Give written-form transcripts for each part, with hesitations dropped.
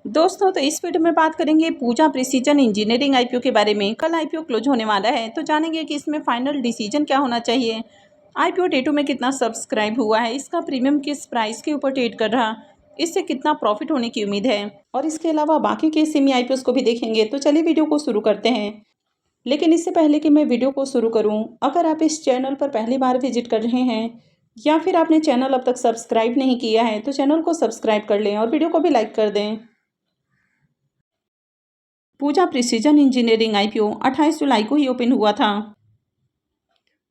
दोस्तों तो इस वीडियो में बात करेंगे पूजा प्रिसीजन इंजीनियरिंग आईपीओ के बारे में। कल आईपीओ क्लोज होने वाला है तो जानेंगे कि इसमें फाइनल डिसीजन क्या होना चाहिए, आईपीओ डे 2 में कितना सब्सक्राइब हुआ है, इसका प्रीमियम किस प्राइस के ऊपर ट्रेड कर रहा, इससे कितना प्रॉफिट होने की उम्मीद है, और इसके अलावा बाकी के सेमी आईपीओ को भी देखेंगे। तो चलिए वीडियो को शुरू करते हैं। लेकिन इससे पहले कि मैं वीडियो को शुरू करूँ, अगर आप इस चैनल पर पहली बार विजिट कर रहे हैं या फिर आपने चैनल अब तक सब्सक्राइब नहीं किया है तो चैनल को सब्सक्राइब कर लें और वीडियो को भी लाइक कर दें। पूजा प्रिसीजन इंजीनियरिंग आईपीओ 28 जुलाई को ही ओपन हुआ था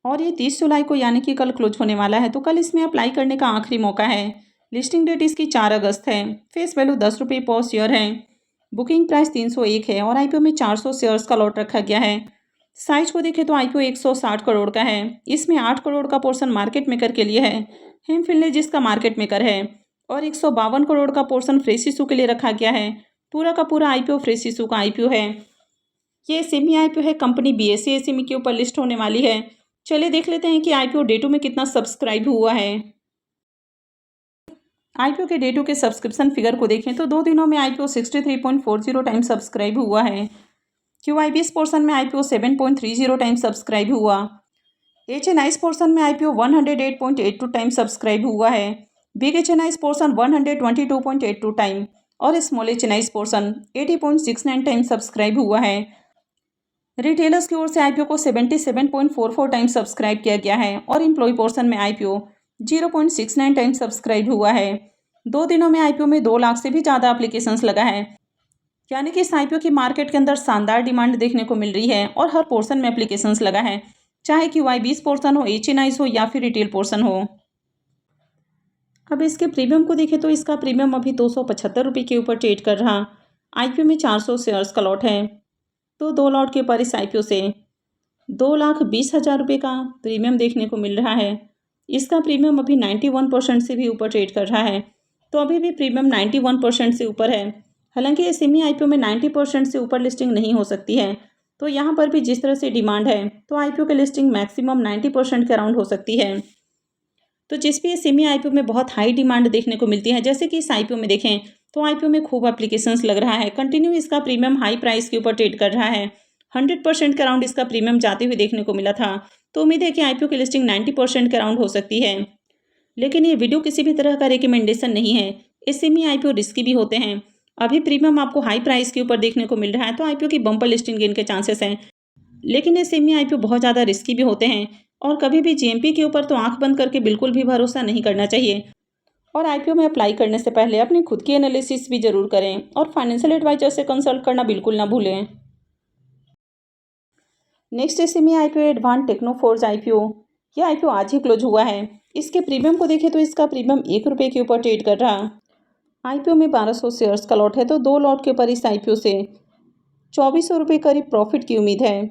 और ये 30 जुलाई को यानी कि कल क्लोज होने वाला है। तो कल इसमें अप्लाई करने का आखिरी मौका है। लिस्टिंग डेट इसकी 4 अगस्त है। फेस वैल्यू 10 रुपये पर शेयर है। बुकिंग प्राइस 301 है और आईपीओ में 400 शेयर्स का लॉट रखा गया है। साइज को देखें तो आईपीओ 160 करोड़ का है। इसमें 8 करोड़ का पोर्शन मार्केट मेकर के लिए है, हेमफिनले जिसका मार्केट मेकर है, और 152 करोड़ का पोर्शन फ्रेश इशू के लिए रखा गया है। पूरा का पूरा आईपीओ फ्रेश इशू का आईपीओ है। ये सेमी आईपीओ है, कंपनी बीएसई एसएमई के ऊपर लिस्ट होने वाली है। चलिए देख लेते हैं कि आईपीओ डे 2 में कितना सब्सक्राइब हुआ है। आईपीओ के डे 2 के सब्सक्रिप्शन फिगर को देखें तो 2 दिनों में आईपीओ 63.40 टाइम सब्सक्राइब हुआ है। क्यूआईबीएस पोर्शन में आईपीओ 7.30 टाइम सब्सक्राइब हुआ। एचएनआईस पोर्शन में आईपीओ 108.82 टाइम सब्सक्राइब हुआ है। बिग एचएनआईस पोर्शन 122.82 टाइम और small HNIs portion 80.69 time subscribe हुआ है। रिटेलर्स की ओर से आईपीओ को 77.44 टाइम सब्सक्राइब किया गया है और एम्प्लॉय पोर्शन में आईपीओ 0.69 टाइम सब्सक्राइब हुआ है। 2 दिनों में आईपीओ में 2 लाख से भी ज़्यादा एप्लीकेशंस लगा है, यानी कि इस आईपीओ की मार्केट के अंदर शानदार डिमांड देखने को मिल रही है और हर पोर्शन में एप्लीकेशंस लगा है, चाहे क्यूआईबीएस पोर्शन हो, एचएनआईस हो या फिर रिटेल पोर्शन हो। अब इसके प्रीमियम को देखें तो इसका प्रीमियम अभी 275 रुपये के ऊपर ट्रेड कर रहा। आईपीओ में 400 शेयर्स का लॉट है, तो 2 लॉट के ऊपर इस आईपीओ से 2,20,000 रुपये का प्रीमियम देखने को मिल रहा है। इसका प्रीमियम अभी 91% से भी ऊपर ट्रेड कर रहा है, तो अभी भी प्रीमियम 91% से ऊपर है। हालांकि ये सेमी आईपीओ में 90% से ऊपर लिस्टिंग नहीं हो सकती है, तो यहाँ पर भी जिस तरह से डिमांड है तो आईपीओ की लिस्टिंग मैक्सिमम 90% के अराउंड हो सकती है। तो जिस भी ये सेमी आईपीओ में बहुत हाई डिमांड देखने को मिलती है, जैसे कि इस आईपीओ में देखें तो आईपीओ में खूब एप्लीकेशंस लग रहा है, कंटिन्यू इसका प्रीमियम हाई प्राइस के ऊपर ट्रेड कर रहा है। 100% के अराउंड इसका प्रीमियम जाते हुए देखने को मिला था, तो उम्मीद है कि आईपीओ की लिस्टिंग 90% के अराउंड हो सकती है। लेकिन ये वीडियो किसी भी तरह का रिकमेंडेशन नहीं है। इस सेमी आईपीओ रिस्की भी होते हैं। अभी प्रीमियम आपको हाई प्राइस के ऊपर देखने को मिल रहा है, तो आईपीओ की बम्पर लिस्टिंग गेन के चांसेस हैं, लेकिन ये सेमी आईपीओ बहुत ज़्यादा रिस्की भी होते हैं और कभी भी जीएमपी के ऊपर तो आंख बंद करके बिल्कुल भी भरोसा नहीं करना चाहिए। और आईपीओ में अप्लाई करने से पहले अपनी खुद की एनालिसिस भी जरूर करें और फाइनेंशियल एडवाइजर से कंसल्ट करना बिल्कुल ना भूलें। Next SME IPO advance Technoforge IPO. यह आईपीओ आज ही क्लोज हुआ है। इसके प्रीमियम को देखें तो इसका प्रीमियम 1 रुपये के ऊपर ट्रेड कर रहा। आईपीओ में 1200 शेयर्स का लॉट है, तो 2 लॉट के ऊपर इस आईपीओ से 2400 रुपये करीब प्रॉफिट की उम्मीद है।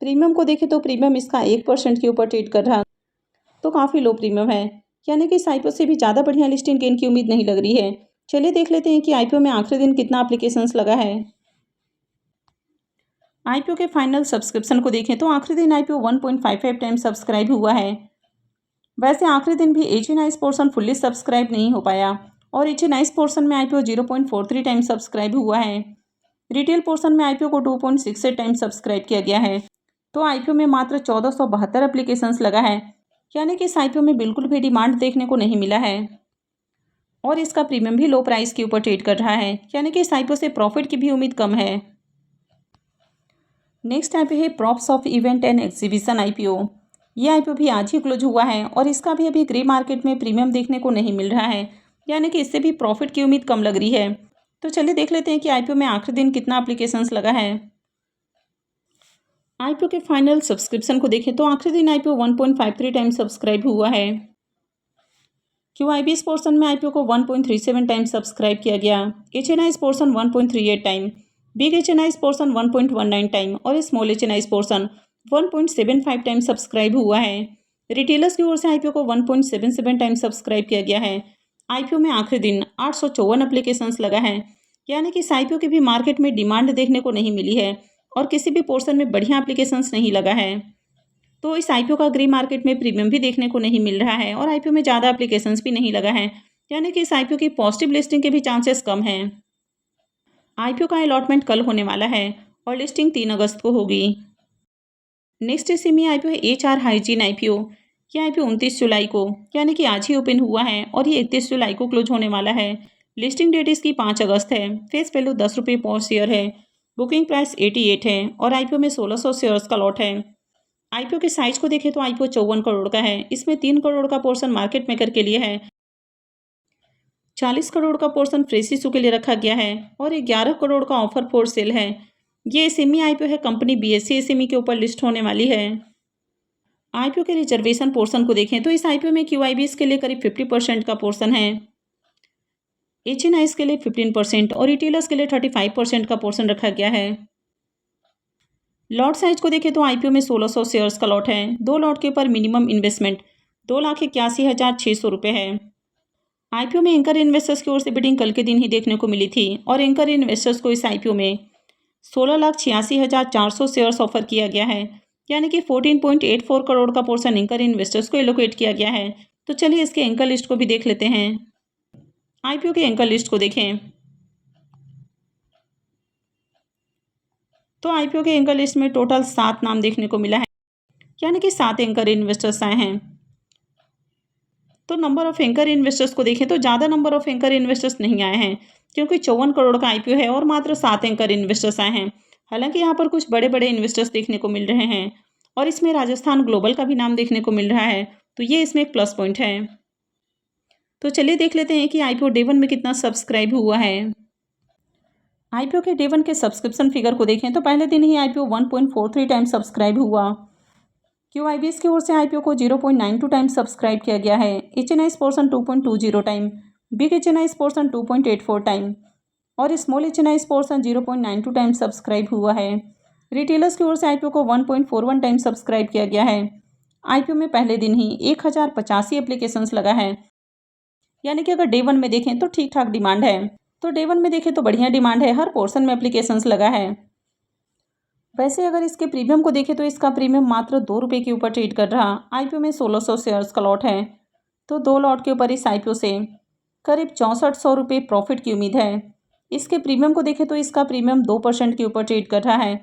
प्रीमियम को देखें तो प्रीमियम इसका 1% के ऊपर ट्रेड कर रहा, तो काफ़ी लो प्रीमियम है, यानी कि इस आईपीओ से भी ज़्यादा बढ़िया लिस्टिंग गेन की उम्मीद नहीं लग रही है। चलिए देख लेते हैं कि आईपीओ में आखिरी दिन कितना एप्लीकेशंस लगा है। आईपीओ के फाइनल सब्सक्रिप्शन को देखें तो आखिरी दिन आईपीओ 1.55 टाइम सब्सक्राइब हुआ है। वैसे आखिरी दिन भी एचएनआईस पोर्शन फुल्ली सब्सक्राइब नहीं हो पाया और एचएनआईस पोर्शन में आईपीओ 0.43 टाइम सब्सक्राइब हुआ है। रिटेल पोर्शन में आईपीओ को 2.68 टाइम सब्सक्राइब किया गया है, तो आईपीओ में मात्र 1472 एप्लीकेशंस लगा है, यानी कि इस आईपीओ में बिल्कुल भी डिमांड देखने को नहीं मिला है और इसका प्रीमियम भी लो प्राइस के ऊपर ट्रेड कर रहा है, यानी कि इस आईपीओ से प्रॉफिट की भी उम्मीद कम है। नेक्स्ट आईपीओ है props of event and exhibition IPO. ये आईपीओ भी आज ही क्लोज हुआ है और इसका भी अभी ग्रे मार्केट में प्रीमियम देखने को नहीं मिल रहा है, यानी कि इससे भी प्रॉफिट की उम्मीद कम लग रही है। तो चलिए देख लेते हैं कि आईपीओ में आखिरी दिन कितना एप्लीकेशंस लगा है। आईपीओ के फाइनल सब्सक्रिप्शन को देखें तो आखिरी दिन आईपीओ 1.53 टाइम सब्सक्राइब हुआ है। क्यूआईबीएस पोर्शन में आईपीओ को 1.37 टाइम सब्सक्राइब किया गया। HNIs portion 1.38 time, big HNIs portion 1.19 time और small HNIs portion 1.75 time subscribe हुआ है। रिटेलर्स की ओर से आईपीओ को 1.77 टाइम सब्सक्राइब किया गया है। आईपीओ में आखिरी दिन 854 एप्लीकेशंस लगा है, यानी कि इस आईपीओ की भी मार्केट में डिमांड देखने को नहीं मिली है और किसी भी पोर्शन में बढ़िया एप्लीकेशंस नहीं लगा है, तो इस आईपीओ का ग्रे मार्केट में प्रीमियम भी देखने को नहीं मिल रहा है और आईपीओ में ज़्यादा एप्लीकेशंस भी नहीं लगा है, यानी कि इस आईपीओ की पॉजिटिव लिस्टिंग के भी चांसेस कम हैं। आईपीओ का अलॉटमेंट कल होने वाला है और लिस्टिंग 3 अगस्त को होगी। नेक्स्ट सेमी आईपीओ है HR हाइजीन आईपीओ। यह आईपीओ 29 जुलाई को यानी कि आज ही ओपन हुआ है और ये 31 जुलाई को क्लोज होने वाला है। लिस्टिंग डेट इसकी 5 अगस्त है। फेस वैल्यू 10 रुपये पर शेयर है। बुकिंग प्राइस 88 है और आईपीओ में 1600 शेयर्स का लॉट है। आईपीओ के साइज को देखें तो आईपीओ 54 करोड़ का है। इसमें 3 करोड़ का पोर्शन मार्केट मेकर के लिए है, 40 करोड़ का पोर्शन फ्रेश इशू के लिए रखा गया है और 11 करोड़ का ऑफर फॉर सेल है। ये सेमी आईपीओ है, कंपनी BSE SME के ऊपर लिस्ट होने वाली है। आईपीओ के रिजर्वेशन पोर्शन को देखें तो इस आईपीओ में QIBs के लिए करीब 50% का पोर्शन है, HNIs के लिए 15% और रिटेलर्स के लिए 35% का पोर्शन रखा गया है। लॉट साइज को देखें तो आईपीओ में 1600 शेयर्स का लॉट है। 2 लॉट के ऊपर मिनिमम इन्वेस्टमेंट 2,81,600 रुपये है। आईपीओ में एंकर इन्वेस्टर्स की ओर से बिडिंग कल के दिन ही देखने को मिली थी और एंकर इन्वेस्टर्स को इस आईपीओ में 16,86,400 शेयर्स ऑफर किया गया है, यानी कि 14.84 करोड़ का पोर्शन एंकर इन्वेस्टर्स को एलोकेट किया गया है। तो चलिए इसके एंकर लिस्ट को भी देख लेते हैं। आईपीओ के एंकर लिस्ट को देखें तो आईपीओ के एंकर लिस्ट में टोटल 7 नाम देखने को मिला है, यानी कि 7 एंकर इन्वेस्टर्स आए हैं। तो नंबर ऑफ एंकर इन्वेस्टर्स को देखें तो ज़्यादा नंबर ऑफ एंकर इन्वेस्टर्स नहीं आए हैं, क्योंकि 54 करोड़ का आईपीओ है और मात्र 7 एंकर इन्वेस्टर्स आए हैं। हालांकि यहाँ पर कुछ बड़े बड़े इन्वेस्टर्स देखने को मिल रहे हैं और इसमें राजस्थान ग्लोबल का भी नाम देखने को मिल रहा है, तो ये इसमें एक प्लस पॉइंट है। तो चलिए देख लेते हैं कि आईपीओ डे 1 में कितना सब्सक्राइब हुआ है। आईपीओ के डे 1 के सब्सक्रिप्शन फिगर को देखें तो पहले दिन ही आईपीओ 1.43 टाइम्स सब्सक्राइब हुआ। QIBs की ओर से आईपीओ को 0.92 टाइम्स सब्सक्राइब किया गया है। HNIs portion 2.20 time, big HNIs portion 2.84 time और small HNIs portion 0.92 time subscribe हुआ है। रिटेलर्स की ओर से आईपीओ को 1.41 टाइम सब्सक्राइब किया गया है। आईपीओ में पहले दिन ही 1085 एप्लीकेशंस लगा है, यानी कि अगर डे 1 में देखें तो ठीक ठाक डिमांड है। तो डे 1 में देखें तो बढ़िया डिमांड है, हर पोर्शन में एप्लीकेशंस लगा है। वैसे अगर इसके प्रीमियम को देखें तो इसका प्रीमियम मात्र 2 रुपये के ऊपर ट्रेड कर रहा। आईपीओ में 1600 शेयर्स का लॉट है, तो 2 लॉट के ऊपर इस आईपीओ से करीब 6400 रुपये प्रॉफिट की उम्मीद है। इसके प्रीमियम को देखें तो इसका प्रीमियम 2% के ऊपर ट्रेड कर रहा है,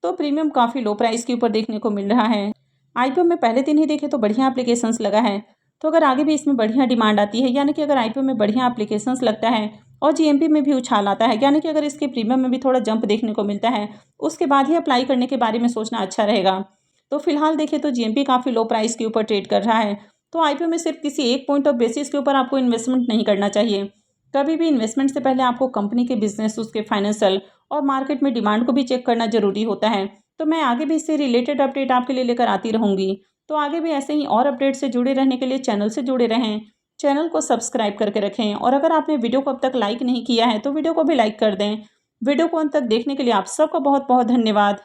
तो प्रीमियम काफ़ी लो प्राइस के ऊपर देखने को मिल रहा है। आईपीओ में पहले दिन ही देखें तो बढ़िया एप्लीकेशंस लगा है, तो अगर आगे भी इसमें बढ़िया डिमांड आती है, यानी कि अगर आईपीओ में बढ़िया एप्लीकेशंस लगता है और जीएमपी में भी उछाल आता है, यानी कि अगर इसके प्रीमियम में भी थोड़ा जंप देखने को मिलता है, उसके बाद ही अप्लाई करने के बारे में सोचना अच्छा रहेगा। तो फिलहाल देखें तो जीएमपी काफ़ी लो प्राइस के ऊपर ट्रेड कर रहा है, तो आईपीओ में सिर्फ किसी एक पॉइंट ऑफ बेसिस के ऊपर आपको इन्वेस्टमेंट नहीं करना चाहिए। कभी भी इन्वेस्टमेंट से पहले आपको कंपनी के बिजनेस, उसके फाइनेंशियल और मार्केट में डिमांड को भी चेक करना जरूरी होता है। तो मैं आगे भी इससे रिलेटेड अपडेट आपके लिए लेकर आती रहूँगी। तो आगे भी ऐसे ही और अपडेट से जुड़े रहने के लिए चैनल से जुड़े रहें, चैनल को सब्सक्राइब करके रखें और अगर आपने वीडियो को अब तक लाइक नहीं किया है तो वीडियो को भी लाइक कर दें। वीडियो को अंत तक देखने के लिए आप सबका बहुत बहुत धन्यवाद।